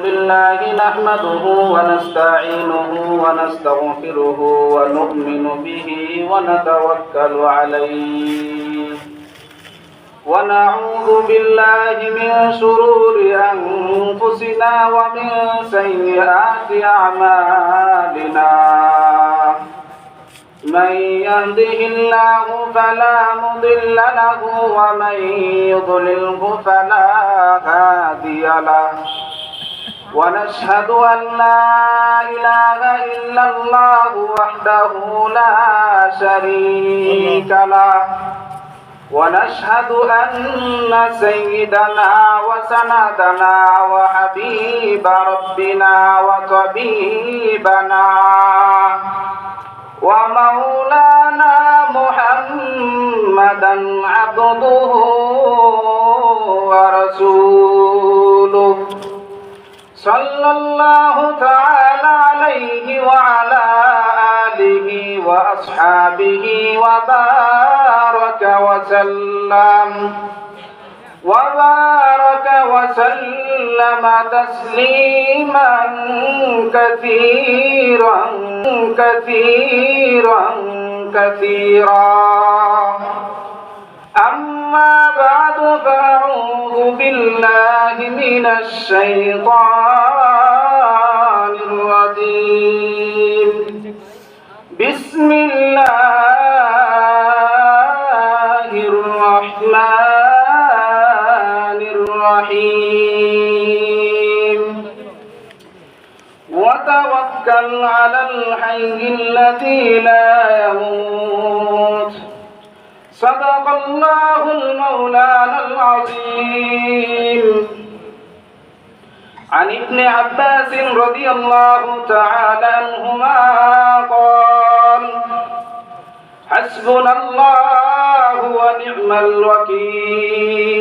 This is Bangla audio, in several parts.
بالله نحمده ونستعينه ونستغفره ونؤمن به ونتوكل عليه ونعوذ بالله من شرور أنفسنا ومن سيئات أعمالنا من يهده الله فلا مضل له ومن يضلله فلا هادي له ونشهد أن لا إله إلا الله وحده لا شريك له ونشهد أن سيدنا وسندنا وحبيب ربنا وطبيبنا ومولانا محمدا عبده ورسوله صلى الله تعالى عليه وعلى آله وأصحابه وبارك وسلم تسليما كثيرا أما بعد فأعوذ بالله من الشيطان الرجيم بسم الله الرحمن الرحيم وتوكل على الحي الذي لا يموت صدق الله المولانا العظيم عن ابن عباس رضي الله تعالى عنهما قال حسبنا الله ونعم الوكيل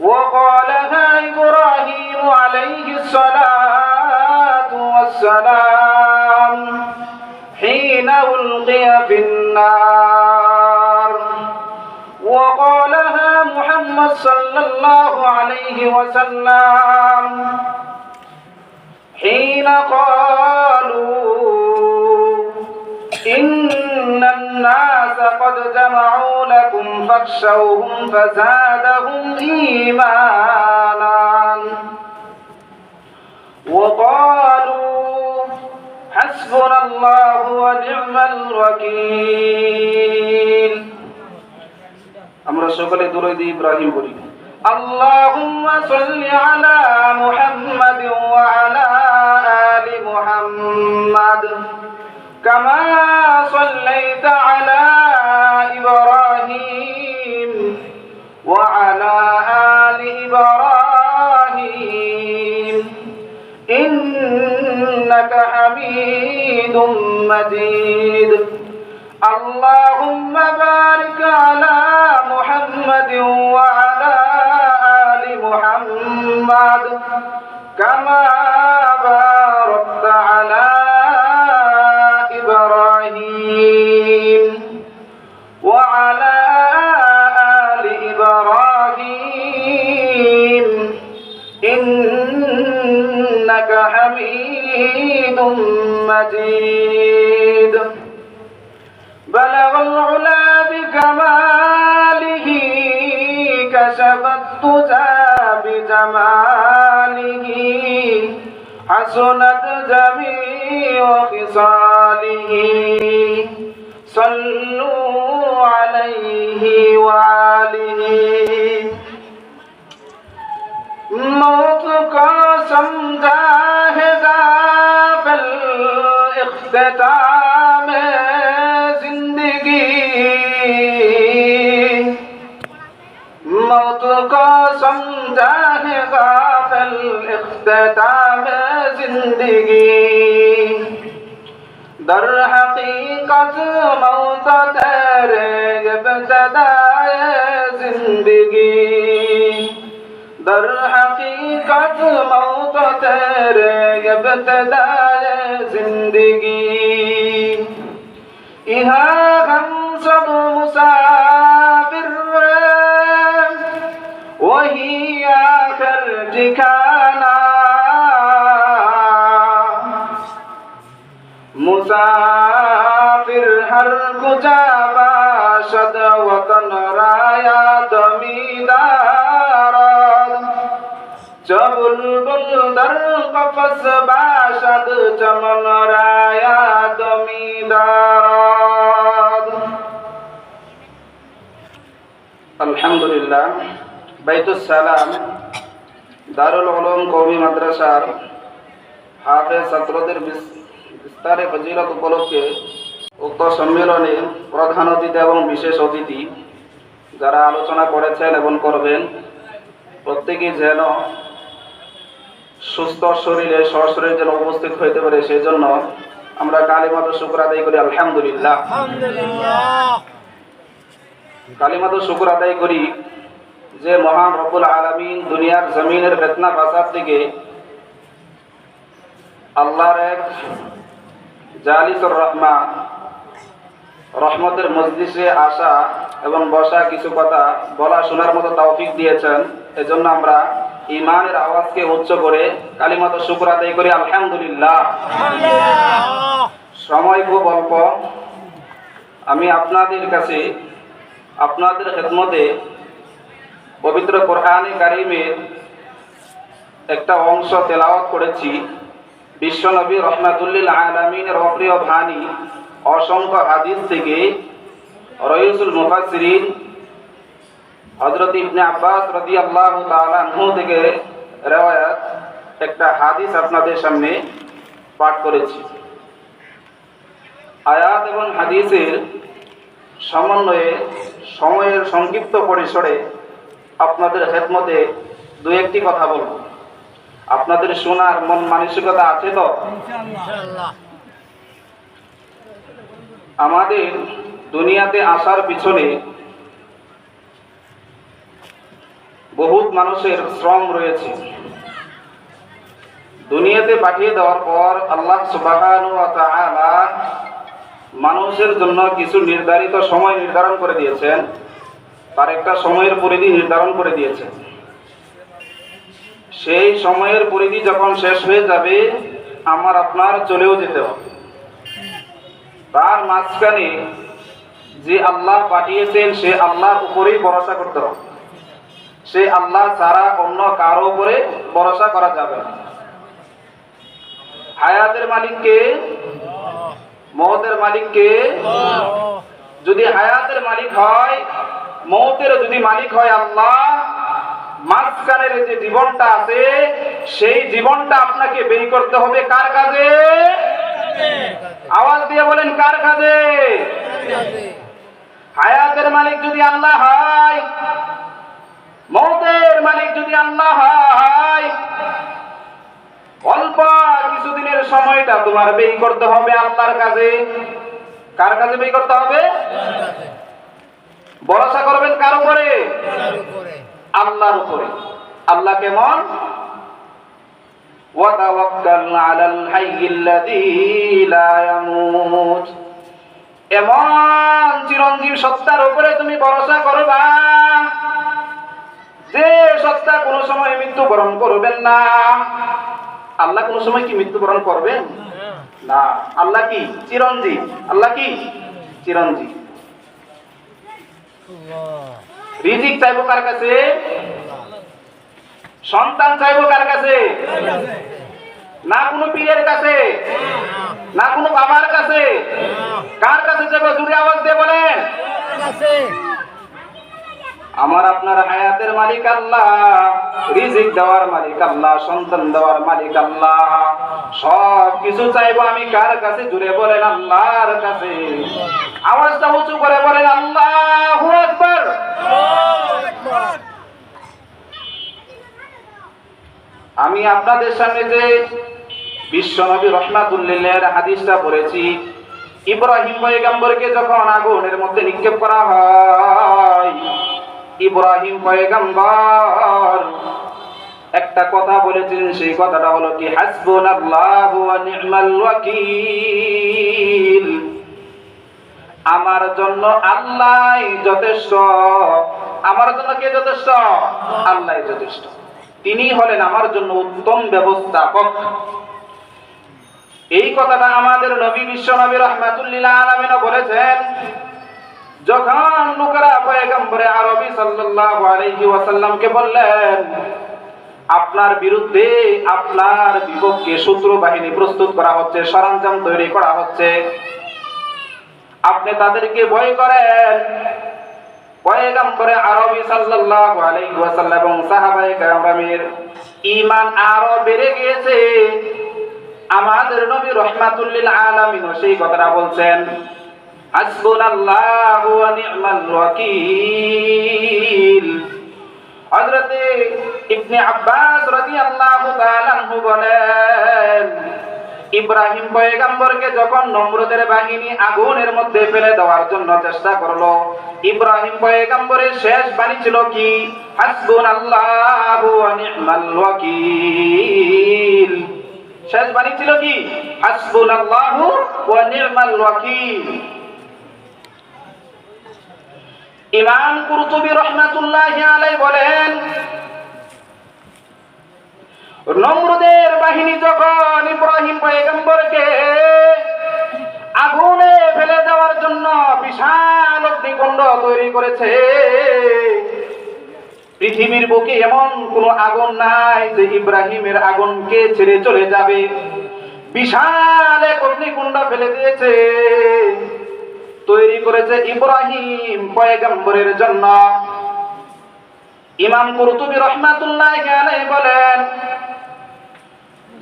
وقالها إبراهيم عليه الصلاة والسلام حين ألقي في النار وقالها محمد صلى الله عليه وسلم حين قالوا إن الناس قد جمعوا لكم فاخشوهم فزادهم إيمانا وقالوا حسبنا الله ونعم الوكيل আমরা সকলে দুরূদ ইব্রাহিম বলি اللهم صل على محمد وعلى آل محمد كما صليت على إبراهيم وعلى آل إبراهيم إنك حميد مجيد اللهم بارك على محمد وعلى آل محمد كما باركت على إبراهيم وعلى آل إبراهيم إنك حميد مجيد بلغ العلا بكماله كشف الدجى بجماله حسنت جميع خصاله صلوا عليه وآله موت کا سمجھا ہے غافل اختتام زندگی موت کو سمجھا ہے غافل اختتام زندگی در حقیقت موت تیرے ابتدائے زندگی در حقیقت موت تیرے ابتدائے زندگی یہاں ہم سب مسافر وہی آخر ٹھکانہ मुसाफिर हर कुजा बाशद वतन राया दमीदार बुलबुल दर कफस बाशद चमन राया दमीदार। अल्हम्दुलिल्लाह बैतुस सालाम दारुल उलूम कौमी মাদ্রাসার হাফেজ ছাত্রদের বিস্তারে ফজিলত উপলক্ষে উক্ত সম্মেলনে প্রধান অতিথি এবং বিশেষ অতিথি যারা আলোচনা করেছেন এবং করবেন প্রত্যেকেই যেন সুস্থ শরীরে সশরীরে যেন উপস্থিত হইতে পারে সেই জন্য আমরা কালিমাত শুকর আদায় করি আলহামদুলিল্লাহ। কালিমাত শুকর আদায় করি যে মহান রব্বুল আলামিন দুনিয়ার জমিনের ফিতনা ফাসাদ থেকে আল্লাহর এক জালিসুর রহমান রহমতের মজলিসে আসা এবং বসা কিছু কথা বলা শোনার মতো তৌফিক দিয়েছেন। এজন্য আমরা ঈমানের আওয়াজকে উচ্চ করে কালিমাত শুকর আদায় করি আলহামদুলিল্লাহ। সময় খুব অল্প, আমি আপনাদের কাছে আপনাদের খেদমতে পবিত্র কোরআনে কারিমের একটা অংশ তেলাওয়াত করেছি। বিশ্বনবী রহমাতুল্লিল আলামিনের অপ্রিয় বাণী অসংখ্য হাদিস থেকে রাইসুল মুফাসসিরিন হযরত ইবনে আব্বাস রাদিয়াল্লাহু তাআলা আনহু থেকে riwayat একটা হাদিস আপনাদের সামনে পাঠ করেছি। আয়াত এবং হাদিসের সমন্বয়ে সময়ের সংক্ষিপ্ত পরিসরে আপনাদের খেদমতে দুই একটি কথা বলবো। আপনাদের শোনার মন মানসিকতা আছে তো? ইনশাআল্লাহ। আমাদের দুনিয়াতে আসার পিছনে বহুত মানুষের শ্রম রয়েছে। দুনিয়াতে পাঠিয়ে দেওয়ার পর আল্লাহ সুবহানাহু ওয়া তাআলা মানুষের জন্য কিছু নির্ধারিত সময় নির্ধারণ করে দিয়েছেন, তার একটা সময়ের পরিধি নির্ধারণ করে দিয়েছেন। সেই সময়ের পরিধি যখন শেষ হয়ে যাবে আমার আপনার চলেও যেতে হবে। তার মাঝখানে যে আল্লাহ পাঠিয়েছেন সে আল্লাহর উপরেই ভরসা করতে হবে। সে আল্লাহ ছাড়া অন্য কারো উপরে ভরসা করা যাবে না। হায়াতের মালিককে, মওতের মালিককে, যদি হায়াতের মালিক হয়, মওতের যদি মালিক হয় আল্লাহ, মাঝখানের যে জীবনটা আছে সেই জীবনটা আপনাকে ব্যয় করতে হবে কার কাজে? আওয়াজ দিয়ে বলেন কার কাজে? হায়াতের মালিক যদি আল্লাহ হয়, মওতের মালিক যদি আল্লাহ হয়, অল্প কিছুদিনের সময়টা তোমার ব্যয় করতে হবে আল্লাহর কাজে। কার কাজে ব্যয় করতে হবে? ভরসা করবেন কার উপরে? আল্লাহর উপরে। আল্লাহ কেমন? ওয়া তাওয়াক্কাল আলাল হাইয়্যিল্লাযী লা ইয়ামুত। এমন চিরঞ্জীব সত্তার উপরে তুমি ভরসা করবা যে সত্তা কোনো সময় মৃত্যুবরণ করবেন না। আল্লাহ কোন সময় কি মৃত্যুবরণ করবেন না? আল্লাহ কি চিরঞ্জীব? আল্লাহ কি চিরঞ্জীব? রিজিক চাইবো কার কাছে? সন্তান চাইবো কার কাছে? না কোনো পীরের কাছে, না কোনো বাবার কাছে। কার কাছে চাইবো? জোরে আওয়াজ দিয়ে বলেন। আমার আপনার হায়াতের মালিক আল্লাহ, রিজিক দেওয়ার মালিক আল্লাহ, সন্তান দেওয়ার মালিক আল্লাহ। সব কিছু চাইবো আমি কার কাছে? জুড়ে বলেন আল্লাহর কাছে। আওয়াজটা উঁচু করে বলেন আল্লাহু আকবার। আমি আপনাদের সামনে যে বিশ্বনবী রাহমাতুল্লিলের হাদিসটা পড়েছি, ইব্রাহিম পয়গম্বরকে যখন আগুনের মধ্যে নিক্ষেপ করা হয়, ইব্রাহিম পয়গম্বর একটা কথা বলেছিলেন, সেই কথাটা হলো কি? হাসবুনাল্লাহু ওয়া নি'মাল ওয়াকিল। আমার জন্য আল্লাহই যথেষ্ট। আমার জন্য কে যথেষ্ট? আল্লাহই যথেষ্ট। তিনি হলেন আমার জন্য উত্তম ব্যবস্থাপক। এই কথাটা আমাদের নবী বিশ্ব নবী রাহমাতুল লিল আলামিন বলেছেন। যখন লোকেরা পয়গম্বরে আরবি সাল্লাল্লাহু আলাইহি ওয়াসাল্লামকে বললেন, আপনার বিরুদ্ধে, আপনার বিপক্ষে শত্রু বাহিনী প্রস্তুত করা হচ্ছে, সরঞ্জাম তৈরি করা হচ্ছে, আপনি তাদেরকে ভয় করেন। পয়গম্বরে আরবি সাল্লাল্লাহু আলাইহি ওয়াসাল্লাম এবং সাহাবায়ে কেরামের ঈমান আরো বেড়ে গিয়েছে। আমাদের নবী রাহমাতুল লিল আলামিন সেই কথাটা বলছেন, হাসবুনাল্লাহু ওয়া নি'মাল ওয়াকিল। হযরত ইবনে আব্বাস রাদিয়াল্লাহু তাআলা আনহু বলেন, ইব্রাহিম পয়গম্বরকে যখন নমরুদের বাহিনী আগুনের মধ্যে ফেলে দেওয়ার জন্য চেষ্টা করলো, ইব্রাহিম পয়গম্বরের শেষ বাণী ছিল কি? হাসবুনাল্লাহু ওয়া নি'মাল ওয়াকিল। শেষ বাণী ছিল কি? হাসবুনাল্লাহু ওয়া নি'মাল ওয়াকিল। ইমাম কুরতুবী রাহমাতুল্লাহি আলাইহি বলেন, নমরুদের বাহিনী যখন ইব্রাহিম পয়গম্বরকে আগুনে ফেলে দেওয়ার জন্য বিশাল অগ্নিকুণ্ড তৈরি করেছে, পৃথিবীর বুকে এমন কোন আগুন নাই যে ইব্রাহিমের আগুনকে ছেড়ে চলে যাবে। বিশাল এক অগ্নিকুণ্ড ফেলে দিয়েছে, তৈরি করেছে ইব্রাহিম পয়গম্বরের জন্য। ইমাম কুরতুবী রাহমাতুল্লাহি আলাইহি বলেন,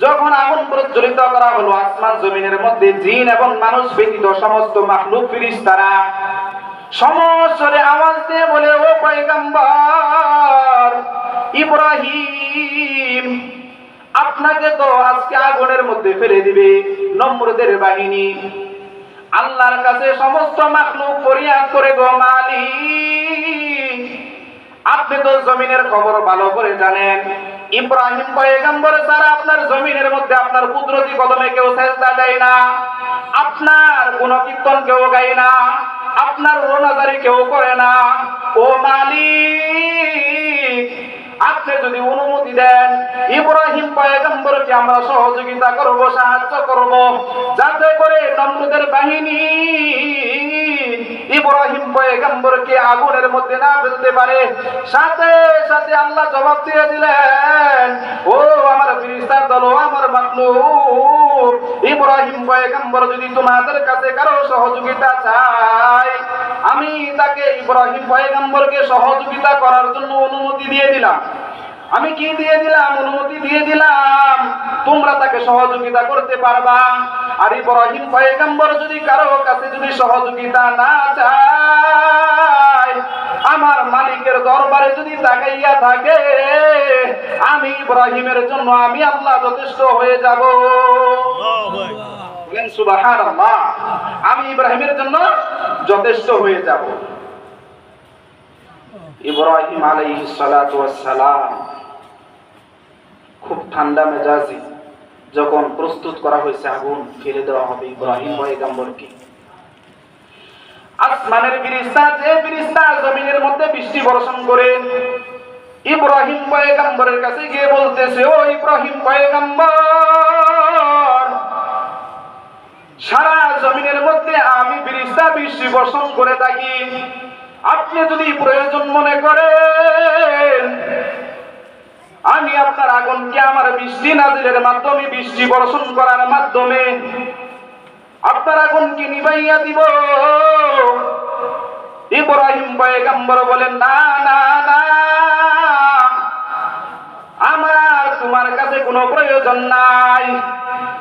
যখন আগুন প্রজ্বলিত করা হলো, আসমান জমিনের মধ্যে জিন এবং মানুষ ব্যতীত সমস্ত মাখলুক ফেরেশতারা সমস্বরে আওয়াজ দিয়ে বলে, ও পয়গম্বর ইব্রাহিম, আপনাকে তো আজকে আগুনের মধ্যে ফেলে দিবে নমরুদের বাহিনী। আল্লাহর কাছে সমস্ত মাখলুক ফরিয়াদ করে, গো মালিক, আপনি তো জমিনের খবর ভালো করে জানেন। ইব্রাহিম পয়গম্বর ছাড়া আপনার জমিনের মধ্যে আপনার কুদরতি কদমে কেউ সেজদা দেয় না, আপনার গুণকীর্তন কেউ গায় না, আপনার রোনাজারি কেউ করে না। ও মালিক, আপনি যদি অনুমতি দেন, ইব্রাহিম পয়গম্বরকে আমরা সহযোগিতা করব, সাহায্য করব, যাতে করে নমরুদের বাহিনী ইব্রাহিম পয়গম্বরকে আগুনের মধ্যে না ফেলতে পারে। সাথে সাথে আল্লাহ জবাব দিয়ে দিলেন, ও আমার ফেরেশতার দল, ও আমার মাখলুক, ইব্রাহিম পয়গম্বর যদি তোমাদের কাছে কারো সহযোগিতা চায়, আমি তাকে ইব্রাহিম পয়গম্বরকে সহযোগিতা করার জন্য অনুমতি দিয়ে দিলাম। আমি কি দিয়ে দিলাম? অনুমতি দিয়ে দিলাম, তোমরা তাকে সহযোগিতা করতে পারবা। আর ইব্রাহিম পয়গম্বর যদি কারো কাছে যদি সহযোগিতা না চায়, আমার মালিকের দরবারে যদি তাকাইয়া থাকে, আমি ইব্রাহিমের জন্য আমি আল্লাহ যথেষ্ট হয়ে যাব। বলেন সুবহানাল্লাহ। আমি ইব্রাহিমের জন্য যথেষ্ট হয়ে যাব। ইব্রাহিম আলাইহিস সালাতু ওয়াস সালাম খুব ঠান্ডা মেজাজি যখন প্রস্তুত করা হয়েছে আগুন ফেলে দেওয়া হবে ইব্রাহিম পয়গম্বরকে, আসমানের ফেরেশতা যে ফেরেশতা জমিনের মধ্যে বৃষ্টি বর্ষণ করে, ইব্রাহিম পয়গম্বরের কাছে গিয়ে বলতেছে, ও ইব্রাহিম পয়গম্বর, সারা জমিনের মধ্যে আমি ফেরেশতা বৃষ্টি বর্ষণ করে থাকি, আপনি যদি প্রয়োজন মনে করেন, আমি আপনার আগুনকে আমার বৃষ্টি নাজিলের মাধ্যমে, বৃষ্টি বর্ষণ করার মাধ্যমে আপনার আগুনকে নিভাইয়া দিব। ইব্রাহিম পয়গম্বর বলেন, না না না, আমার তোমার কাছে কোনো প্রয়োজন নাই।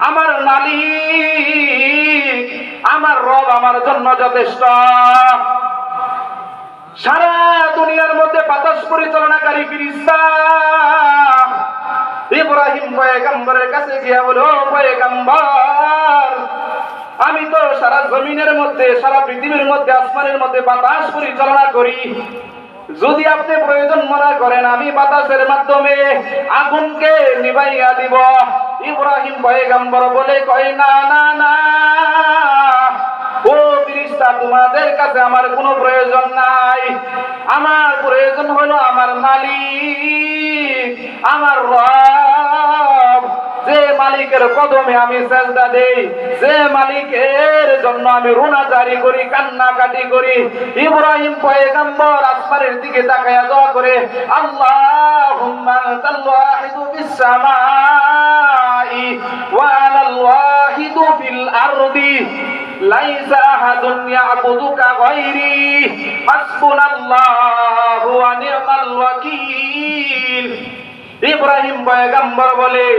আমার মালিক, আমার রব আমার জন্য যথেষ্ট। সারা দুনিয়ার মধ্যে বাতাস পরিচালনাকারী ফেরেশতা ইব্রাহিম পয়গম্বরের কাছে গিয়া বলে, ও পয়গম্বর, আমি তো সারা জমিনের মধ্যে, সারা পৃথিবীর মধ্যে, আসমানের মধ্যে বাতাস পরিচালনা করি। যদি আপনি প্রয়োজন মনে করেন, আমি বাতাসের মাধ্যমে আগুনকে নিভাইয়া দিব। ইব্রাহিম পয়গম্বর বলে, কয় না না না, ও ফেরেশতা, তোমাদের কাছে আমার কোনো প্রয়োজন নাই। আমার প্রয়োজন হলো আমার মালিক, আমার রব, যে মালিক মালিকের কদমে আমি সেজদা দেই, যে মালিকের জন্য আমি রুনাজারি করি, কান্নাকাটি করি। ইব্রাহিম পয়গম্বর আসমানের দিকে তাকায়া দোয়া করে, আল্লাহুম্মা আনতাল ওয়াহিদু ফিস সামাই ওয়া আনাল ওয়াহিদু ফিল আরদি লাইসা আহাদুন ইয়াবুদুকা গায়রি হাসবুনাল্লাহু ওয়া নি'মাল ওয়াকিল। ইব্রাহিম পয়গম্বর বলে,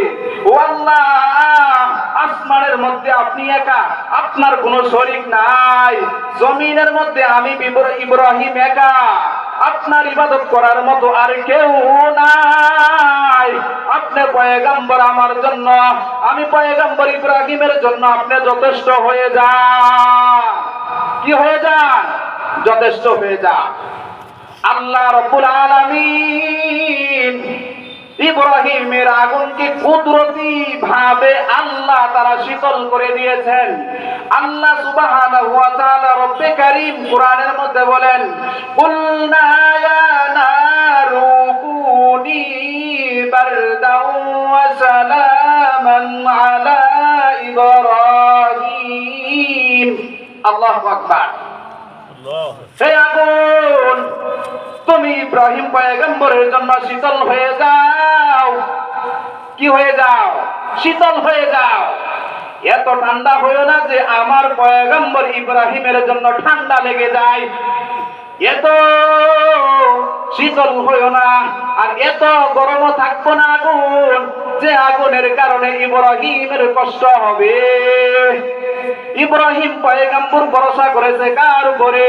ও আল্লাহ, আসমানের মধ্যে আপনি একা, আপনার কোনো শরীক নাই। জমিনের মধ্যে আমি ইব্রাহিম একা, আপনার ইবাদত করার মতো আর কেউ নাই। আপনি পয়গম্বর আমার জন্য, আমি পয়গম্বর ইব্রাহিমের জন্য আপনি যথেষ্ট হয়ে যান। কি হয়ে যান? যথেষ্ট হয়ে যান। আল্লাহ রাব্বুল আলামিন ইব্রাহিমের আগুনকে কুদরতি ভাবে আল্লাহ তারা শীতল করে দিয়েছেন। আল্লাহ সুবহানাহু ওয়া তাআলা রব্বে কারীম কোরআনের মধ্যে বলেন, কুলনা ইয়া নারু কুনি বারদাও ওয়া সালামান আলা ইব্রাহিম। আল্লাহু আকবার। হে আগুন, তুমি ইব্রাহিম পয়গম্বরের জন্য শীতল হয়ে যাও। কি হয়ে যাও? শীতল হয়ে যাও। এত ঠান্ডা হয়েও না যে আমার পয়গম্বর ইব্রাহিমের জন্য ঠান্ডা লেগে যায়। এত শীতল হয়েও না, আর এত গরমও থাকবো না আগুন, যে আগুনের কারণে ইব্রাহিমের কষ্ট হবে। ইব্রাহিম পয়গম্বর ভরসা করেছে কার উপরে?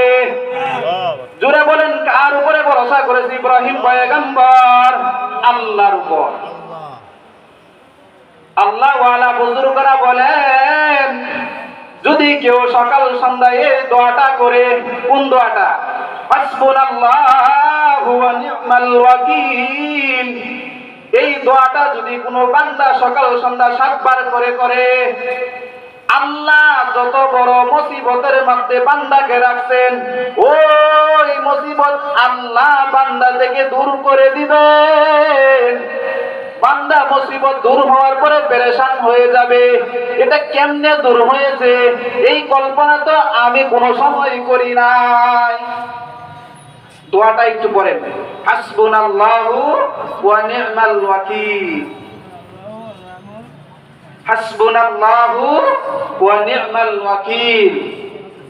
জোরে বলেন, কার উপরে ভরসা করেছে ইব্রাহিম পয়গম্বর? আল্লাহর উপর। আল্লাহ ওয়ালা বুজুর্গরা বলেন, যদি কেউ সকাল সন্ধ্যায় এই দোয়াটা করে, কোন দোয়াটা? হাসবুনাল্লাহু ওয়া নি'মাল ওয়াকিল। এই দোয়াটা যদি কোনো বান্দা সকাল সন্ধ্যা 7 বার করে, আল্লাহ যত বড় মুসিবতের মধ্যে বান্দাকে রাখছেন, ওই মুসিবত আল্লাহ বান্দা থেকে দূর করে দিবেন। বান্দা মুসিবত দূর হওয়ার পরে পেরেশান হয়ে যাবে। এটা কেমনে দূর হয়েছে এই কল্পনা তো আমি কোনো সময় করি নাই। দোয়াটা একটু পড়েন, হাসবুনাল্লাহু ওয়া নি'মাল ওয়াকিল। হাসবুনাল্লাহু ওয়া নি'মাল ওয়াকিল।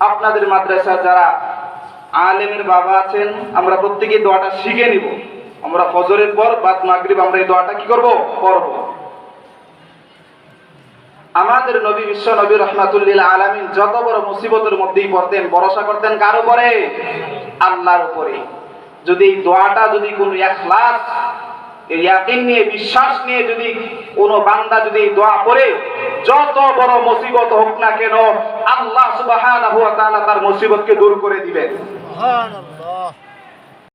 আপনাদের মাদ্রাসা যারা আলেমের বাবা আছেন, আমরা প্রত্যেকই দোয়াটা শিখে নিব। আমরা ফজরের পর বাদ মাগরিব আমরা এই দোয়াটা কি করব? পড়ব। আমাদের নবী বিশ্ব নবী রাহমাতুল লিল আলামিন যত বড় মুসিবতের মধ্যেই পড়তেন, ভরসা করতেন কার উপরে? আল্লাহর উপরে। যদি এই দোয়াটা যদি কোনো ইখলাস, ইয়াকিন নিয়ে, বিশ্বাস নিয়ে যদি কোনো বান্দা যদি এই দোয়া পড়ে, যত বড় মুসিবত হোক না কেন আল্লাহ সুবহানাহু ওয়া তাআলা তার মুসিবতকে দূর করে দিবেন। সুবহানাল্লাহ।